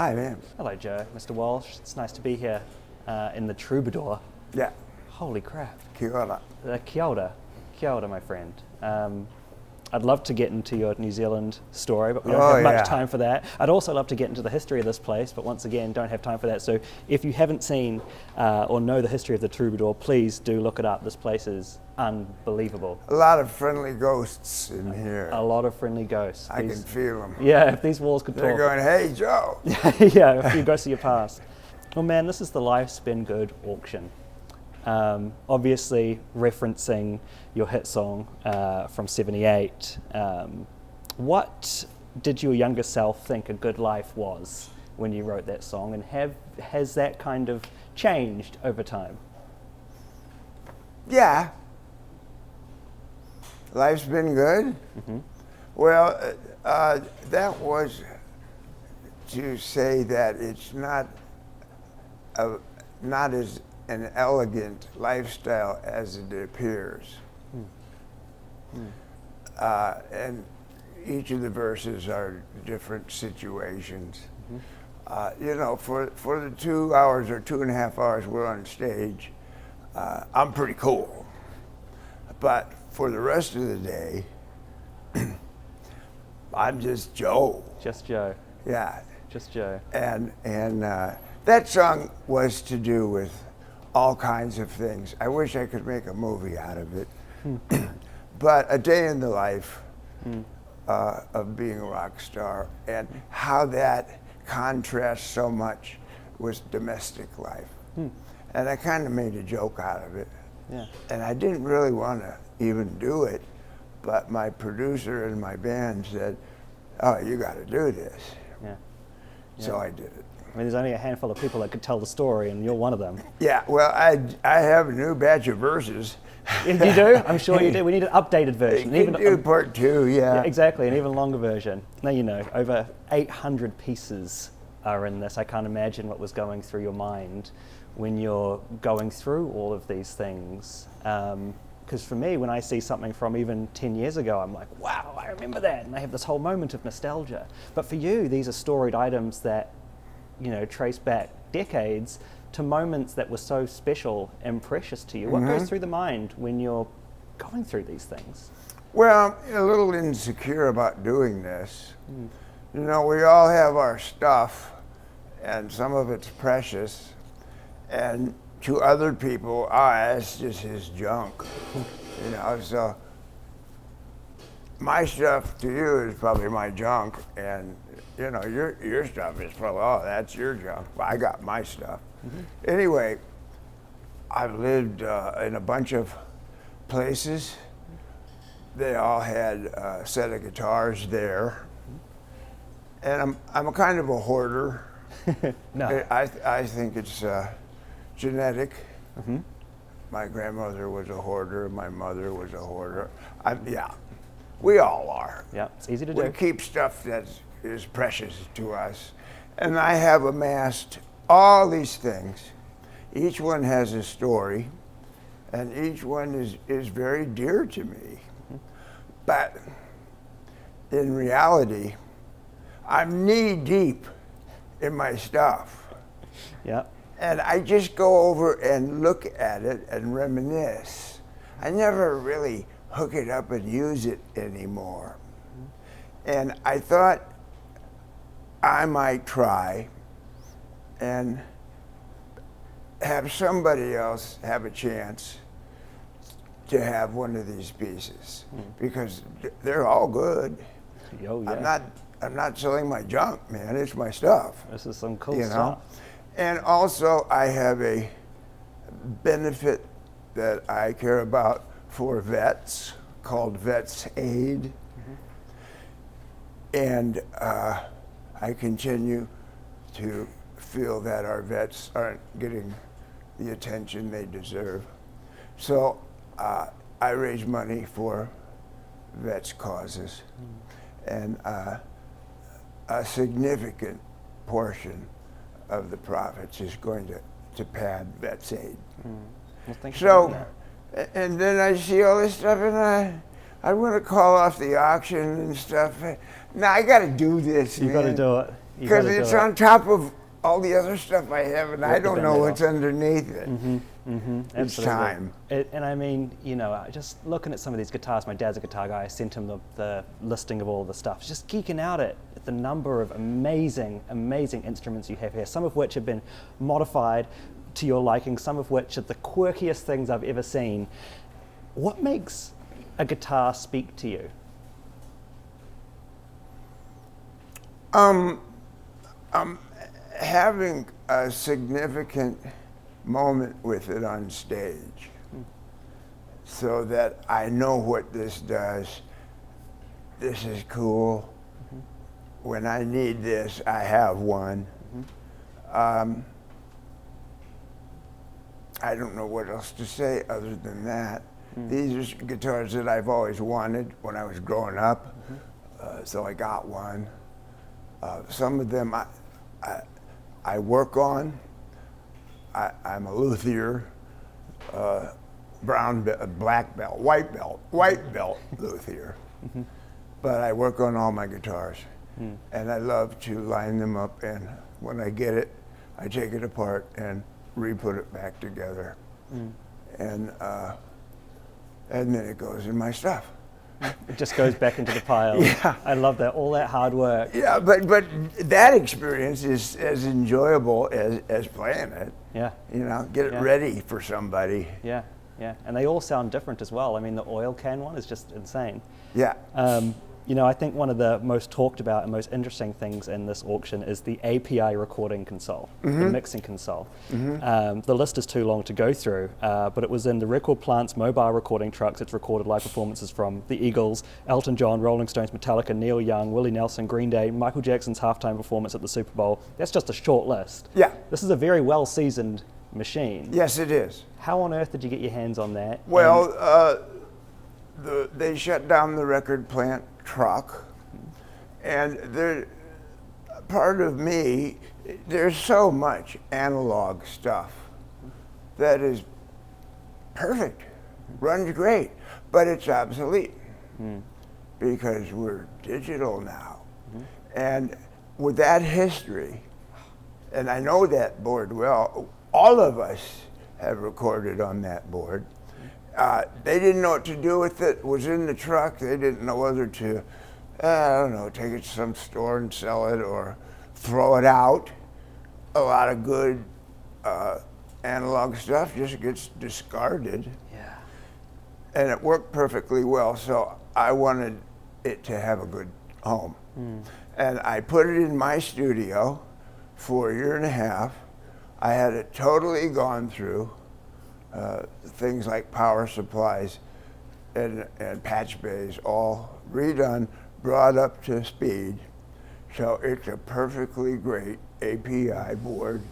Hi, man. Hello, Joe. Mr. Walsh. It's nice to be here in the Troubadour. Yeah. Holy crap. Kia ora. Kia ora. Kia ora, my friend. I'd love to get into your New Zealand story, but we don't have much time for that. I'd also love to get into the history of this place, but once again, don't have time for that. So if you haven't seen or know the history of the Troubadour, please do look it up. This place is unbelievable. A lot of friendly ghosts in here. A lot of friendly ghosts. I can feel them. Yeah, if these walls could They're talk. going, hey, Joe. Yeah, a few ghosts of your past. Well, man, this is the Life's Been Good auction. Obviously referencing your hit song from '78. What did your younger self think a good life was when you wrote that song, and has that kind of changed over time? Yeah. Life's been good? Mm-hmm. Well, that was to say that it's not as an elegant lifestyle as it appears. And each of the verses are different situations. You know, for the 2 hours or 2.5 hours we're on stage, I'm pretty cool. But for the rest of the day, I'm just Joe. Just Joe. Yeah. Just Joe. And that song was to do with all kinds of things. I wish I could make a movie out of it. But a day in the life of being a rock star, and how that contrasts so much with domestic life. And I kind of made a joke out of it. Yeah. And I didn't really want to even do it, but my producer and my band said, oh, you got to do this. Yeah. So I did it. I mean, there's only a handful of people that could tell the story, and you're one of them. Yeah, well, I have a new batch of verses. You do? I'm sure you do. We need an updated version. You can do part 2, yeah. Exactly, an even longer version. Now, you know, over 800 pieces are in this. I can't imagine what was going through your mind when you're going through all of these things. Because for me, when I see something from even 10 years ago, I'm like, wow, I remember that. And I have this whole moment of nostalgia. But for you, these are storied items that, you know, trace back decades to moments that were so special and precious to you. What goes through the mind when you're going through these things? Well, a little insecure about doing this. You know, we all have our stuff, and some of it's precious, and to other people, that's just his junk. You know, so my stuff to you is probably my junk, and you know, your stuff is probably, that's your junk. But I got my stuff. Anyway, I've lived in a bunch of places. They all had a set of guitars there. And I'm a kind of a hoarder. No. I think it's genetic. My grandmother was a hoarder. My mother was a hoarder. Yeah, we all are. Yeah, it's easy to do. We keep stuff that is precious to us. And I have amassed all these things. Each one has a story, and each one is very dear to me. But in reality, I'm knee deep in my stuff. Yeah. And I just go over and look at it and reminisce. I never really hook it up and use it anymore. And I thought I might try and have somebody else have a chance to have one of these pieces, because they're all good. Oh, yeah. I'm not selling my junk, man. It's my stuff. This is some cool you know? stuff. And also, I have a benefit that I care about for vets called VetsAid. And I continue to feel that our vets aren't getting the attention they deserve. So I raise money for vets' causes. And a significant portion of the profits is going to pad VetsAid. Well, thank you So, for that. and then I see all this stuff, and I want to call off the auction and stuff. Now I got to do this. You got to do it. Because it's on top of all the other stuff I have, and I don't know what's underneath it. It's time. And I mean, you know, just looking at some of these guitars, my dad's a guitar guy, I sent him the listing of all the stuff, just geeking out at the number of amazing instruments you have here, some of which have been modified to your liking, some of which are the quirkiest things I've ever seen. What makes a guitar speak to you? Having a significant moment with it on stage, so that I know what this does. This is cool. When I need this, I have one. I don't know what else to say other than that. These are guitars that I've always wanted when I was growing up, so I got one. Some of them I work on. I'm a luthier, brown belt, black belt, white belt luthier. But I work on all my guitars, and I love to line them up. And when I get it, I take it apart and re-put it back together, and then it goes in my stuff. It just goes back into the pile. Yeah. I love that, all that hard work. Yeah, but that experience is as enjoyable as playing it. Yeah. You know, get it ready for somebody. Yeah, yeah. And they all sound different as well. I mean, the oil can one is just insane. Yeah. You know, I think one of the most talked about and most interesting things in this auction is the API recording console, the mixing console. The list is too long to go through, but it was in the Record Plant's mobile recording trucks. It's recorded live performances from the Eagles, Elton John, Rolling Stones, Metallica, Neil Young, Willie Nelson, Green Day, Michael Jackson's halftime performance at the Super Bowl. That's just a short list. Yeah. This is a very well-seasoned machine. Yes, it is. How on earth did you get your hands on that? Well, they shut down the Record Plant truck, and part of me, there's so much analog stuff that is perfect, runs great, but it's obsolete because we're digital now. And with that history, and I know that board well, all of us have recorded on that board. They didn't know what to do with it. It was in the truck. They didn't know whether to, I don't know, take it to some store and sell it or throw it out. A lot of good analog stuff just gets discarded. Yeah. And it worked perfectly well, so I wanted it to have a good home. And I put it in my studio for a year and a half. I had it totally gone through. Things like power supplies and patch bays, all redone, brought up to speed. So it's a perfectly great API board,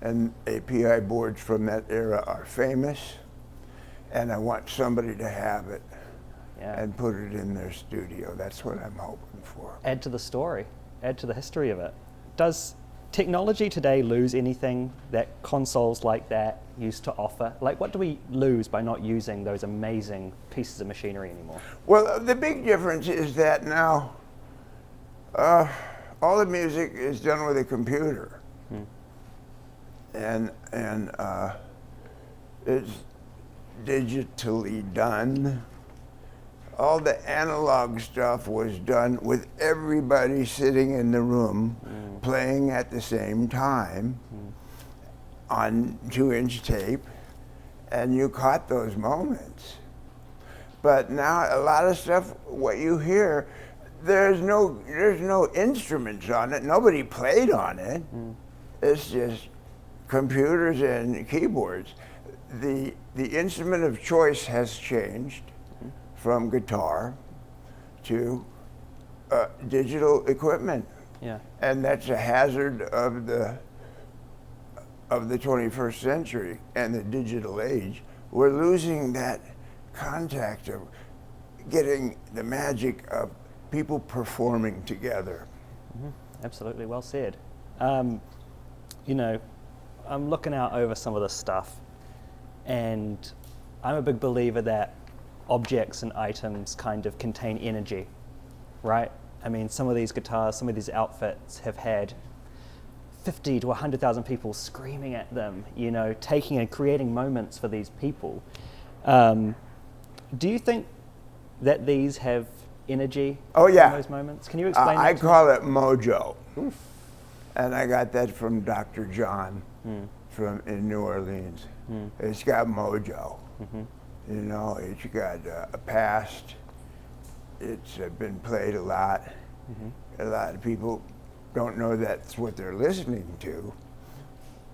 and API boards from that era are famous, and I want somebody to have it and put it in their studio. That's what I'm hoping for. Add to the story, add to the history of it. Does technology today lose anything that consoles like that used to offer? Like, what do we lose by not using those amazing pieces of machinery anymore? Well, the big difference is that now all the music is done with a computer, and it's digitally done. All the analog stuff was done with everybody sitting in the room playing at the same time on 2-inch tape, and you caught those moments. But now a lot of stuff, what you hear, there's no instruments on it. Nobody played on it. It's just computers and keyboards. The instrument of choice has changed from guitar to digital equipment. Yeah. And that's a hazard of the 21st century and the digital age. We're losing that contact of getting the magic of people performing together. Absolutely, well said. You know, I'm looking out over some of this stuff, and I'm a big believer that objects and items kind of contain energy, right? I mean, some of these guitars, some of these outfits have had 50 to 100,000 people screaming at them, you know, taking and creating moments for these people. Do you think that these have energy Oh, yeah. in those moments? Can you explain that I to call it mojo. Oof. And I got that from Dr. John in New Orleans. It's got mojo. You know, it's got a past. It's been played a lot. A lot of people don't know that's what they're listening to.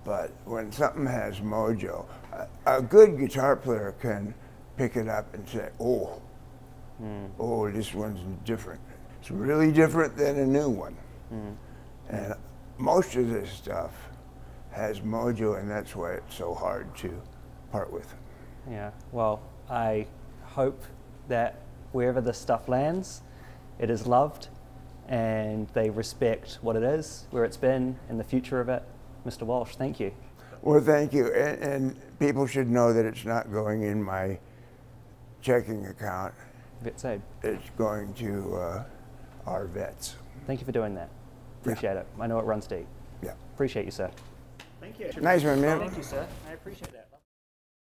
But when something has mojo, a good guitar player can pick it up and say, oh, oh, this one's different. It's really different than a new one. And most of this stuff has mojo, and that's why it's so hard to part with. Yeah, well, I hope that wherever this stuff lands, it is loved and they respect what it is, where it's been, and the future of it. Mr. Walsh, thank you. Well, thank you. And people should know that it's not going in my checking account. VetsAid. It's going to our vets. Thank you for doing that. Appreciate it. I know it runs deep. Yeah. Appreciate you, sir. Thank you. Nice one, man. Thank you, sir. I appreciate that.